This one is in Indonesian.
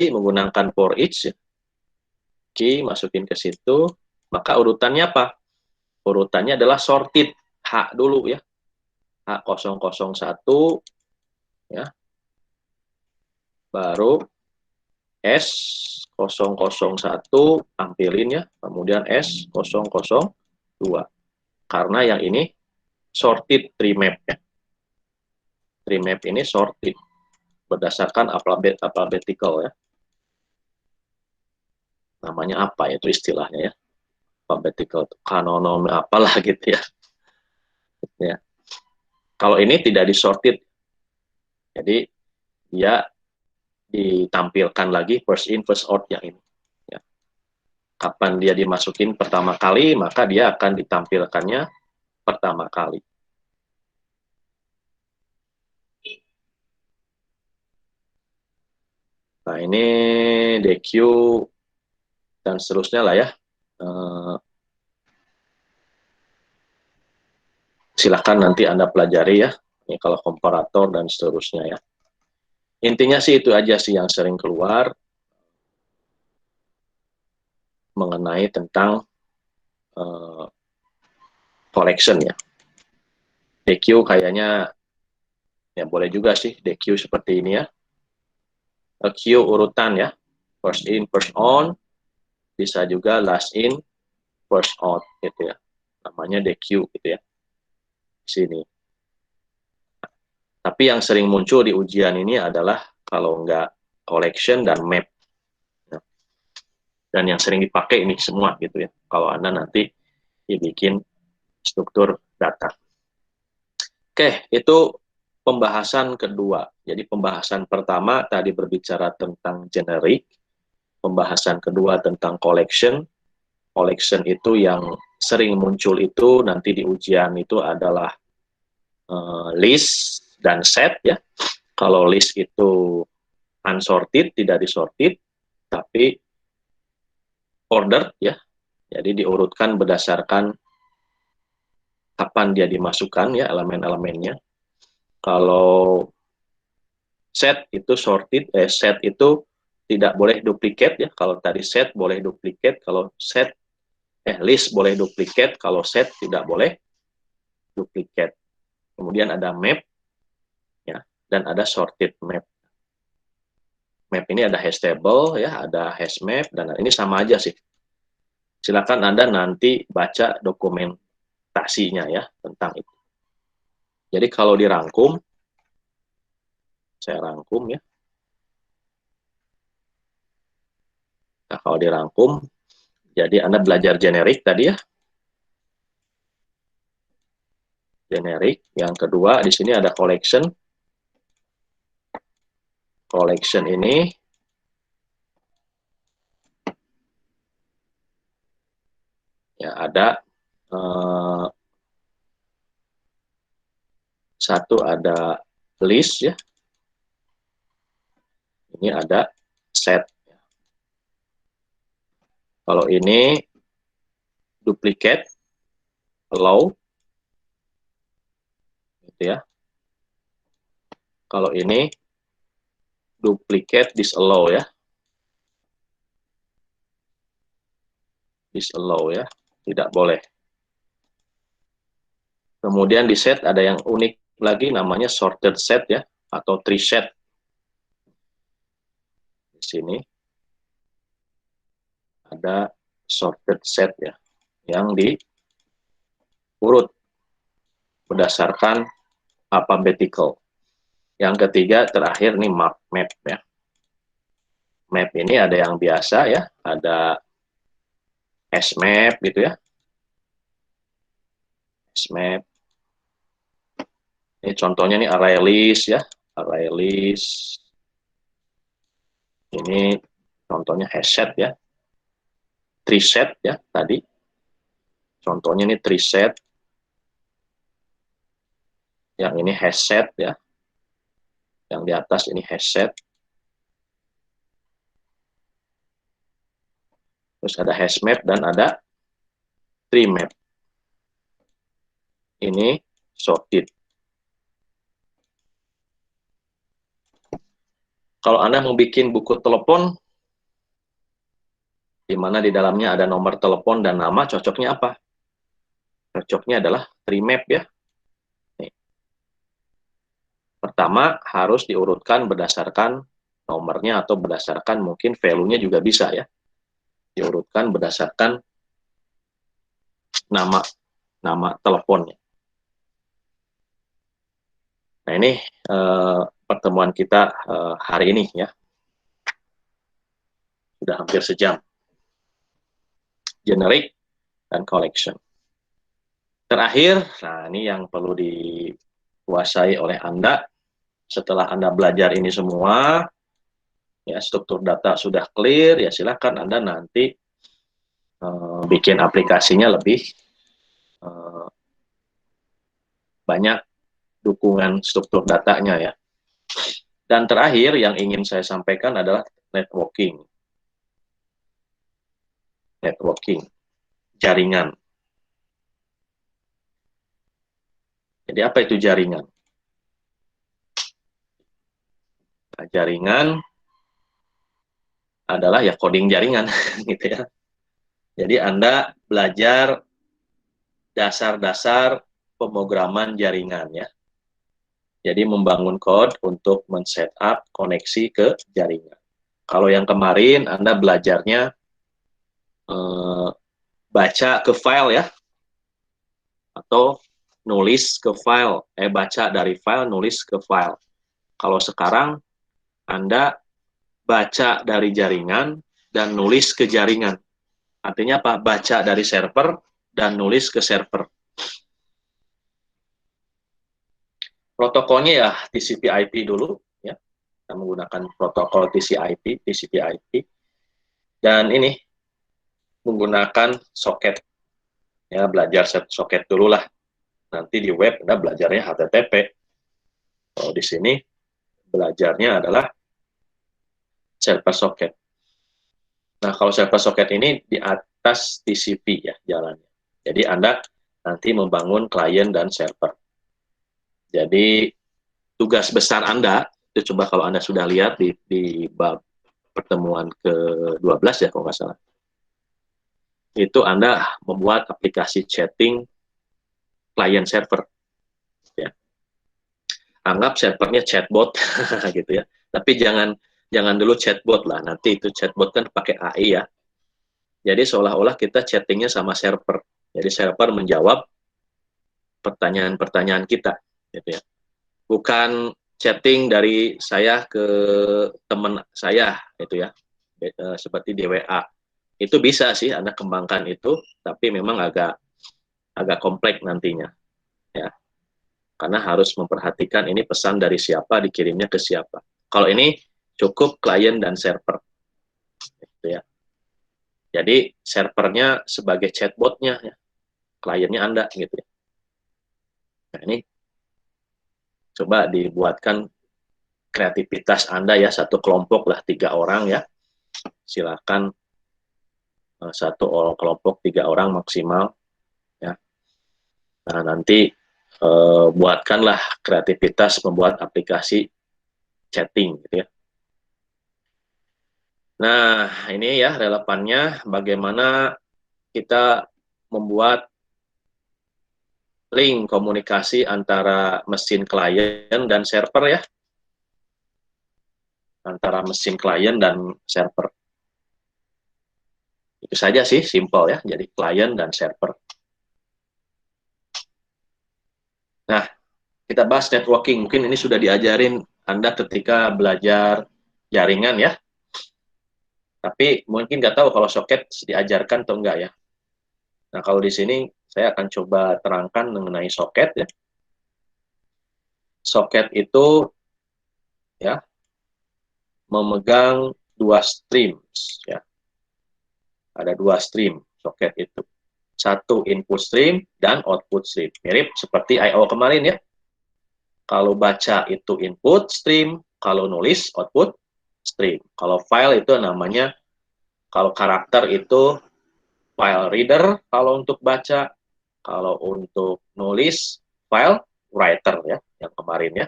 menggunakan for each, key masukin ke situ, maka urutannya apa? Urutannya adalah sorted, H dulu ya, H001 ya, baru S001 tampilin ya, kemudian S002, karena yang ini sorted tree map ya, tree map ini sorted berdasarkan alphabetical ya, namanya apa itu istilahnya ya, alphabetical, kanonom apalah gitu ya. Ya. Kalau ini tidak disorted, jadi dia ditampilkan lagi first in first out yang ini. Ya. Kapan dia dimasukin pertama kali, maka dia akan ditampilkannya pertama kali. Nah ini DQ dan seterusnya lah ya. Silahkan nanti Anda pelajari ya. Ini kalau komparator dan seterusnya ya. Intinya sih itu aja sih yang sering keluar mengenai tentang collection ya. DQ kayaknya ya boleh juga sih DQ seperti ini ya. Q urutan ya. First in, first on. Bisa juga last in, first out gitu ya. Namanya DQ gitu ya. Sini. Tapi yang sering muncul di ujian ini adalah kalau nggak collection dan map. Dan yang sering dipakai ini semua gitu ya. Kalau Anda nanti dibikin struktur data. Oke, itu pembahasan kedua. Jadi pembahasan pertama tadi berbicara tentang generic, pembahasan kedua tentang collection. Collection itu yang sering muncul itu nanti di ujian itu adalah list dan set ya. Kalau list itu unsorted, tidak disorted, tapi ordered ya. Jadi diurutkan berdasarkan kapan dia dimasukkan ya elemen-elemennya. Kalau set itu sorted, set itu tidak boleh duplikat ya. Kalau tadi set boleh duplikat, kalau set list boleh duplikat, kalau set tidak boleh duplikat. Kemudian ada map ya, dan ada sorted map. Map ini ada hash table ya, ada hash map, dan ini sama aja sih. Silakan Anda nanti baca dokumentasinya ya tentang itu. Jadi kalau dirangkum, saya rangkum ya. Nah, kalau dirangkum, jadi Anda belajar generik tadi ya. Generik. Yang kedua, di sini ada collection. Collection ini ya ada satu ada list ya. Ini ada set. Kalau ini duplicate, allow, gitu ya. Kalau ini duplicate, disallow ya. Disallow ya, tidak boleh. Kemudian di set ada yang unik lagi namanya sorted set ya, atau tree set. Di sini ada sorted set ya, yang diurut berdasarkan alphabetical. Yang ketiga terakhir nih map ya. Map ini ada yang biasa ya, ada S-map gitu ya. S-map. Ini contohnya nih array list ya, array list. Ini contohnya hash set ya. Tree set ya tadi. Contohnya ini tree set. Yang ini hash set ya. Yang di atas ini hash set. Terus ada hash map dan ada tree map. Ini sorted. Kalau Anda mau bikin buku telepon, di mana di dalamnya ada nomor telepon dan nama, cocoknya apa? Cocoknya adalah tree map ya. Nih. Pertama, harus diurutkan berdasarkan nomornya atau berdasarkan mungkin value-nya juga bisa ya. Diurutkan berdasarkan nama teleponnya. Nah ini pertemuan kita hari ini ya. Sudah hampir sejam. Generic dan collection. Terakhir, nah ini yang perlu dikuasai oleh Anda. Setelah Anda belajar ini semua, ya struktur data sudah clear, ya silakan Anda nanti bikin aplikasinya lebih banyak dukungan struktur datanya ya. Dan terakhir yang ingin saya sampaikan adalah networking. Networking, jaringan. Jadi apa itu jaringan? Nah, jaringan adalah ya coding jaringan gitu ya. Jadi Anda belajar dasar-dasar pemrograman jaringan ya. Jadi membangun code untuk men-setup koneksi ke jaringan. Kalau yang kemarin Anda belajarnya baca ke file ya, atau nulis ke file, baca dari file, nulis ke file. Kalau sekarang Anda baca dari jaringan dan nulis ke jaringan. Artinya apa? Baca dari server dan nulis ke server. Protokolnya ya TCP/IP dulu ya. Kita menggunakan protokol TCP/IP dan ini menggunakan soket. Ya, belajar soket dulu lah. Nanti di web Anda belajarnya HTTP. Kalau di sini belajarnya adalah server soket. Nah, kalau server soket ini di atas TCP ya jalannya. Jadi Anda nanti membangun klien dan server. Jadi tugas besar Anda, itu coba kalau Anda sudah lihat di bab pertemuan ke-12 ya kalau nggak salah. Itu Anda membuat aplikasi chatting klien server. Ya. Anggap servernya chatbot gitu ya. Tapi jangan dulu chatbot lah. Nanti itu chatbot kan pakai AI ya. Jadi seolah-olah kita chattingnya sama server. Jadi server menjawab pertanyaan-pertanyaan kita, gitu ya. Bukan chatting dari saya ke teman saya, gitu ya. Seperti di WA. Itu bisa sih Anda kembangkan itu, tapi memang agak kompleks nantinya, ya. Karena harus memperhatikan ini pesan dari siapa, dikirimnya ke siapa. Kalau ini cukup klien dan server, gitu ya. Jadi servernya sebagai chatbotnya, ya. Kliennya Anda, gitu ya. Nah ini coba dibuatkan kreativitas Anda ya, satu kelompok lah 3 orang ya. Silakan satu kelompok 3 orang maksimal ya. Nah nanti buatkanlah kreativitas membuat aplikasi chatting gitu ya. Nah ini ya relevannya bagaimana kita membuat link komunikasi antara mesin klien dan server ya. Antara mesin klien dan server. Itu saja sih, simple ya. Jadi klien dan server. Nah, kita bahas networking. Mungkin ini sudah diajarin Anda ketika belajar jaringan ya. Tapi mungkin nggak tahu kalau soket diajarkan atau enggak ya. Nah, kalau di sini saya akan coba terangkan mengenai soket ya. Soket itu ya memegang 2 streams ya. Ada 2 stream soket itu. Satu input stream dan output stream. Mirip seperti I/O kemarin ya. Kalau baca itu input stream, kalau nulis output stream. Kalau file itu namanya, kalau karakter itu file reader kalau untuk baca, kalau untuk nulis file writer ya, yang kemarin ya.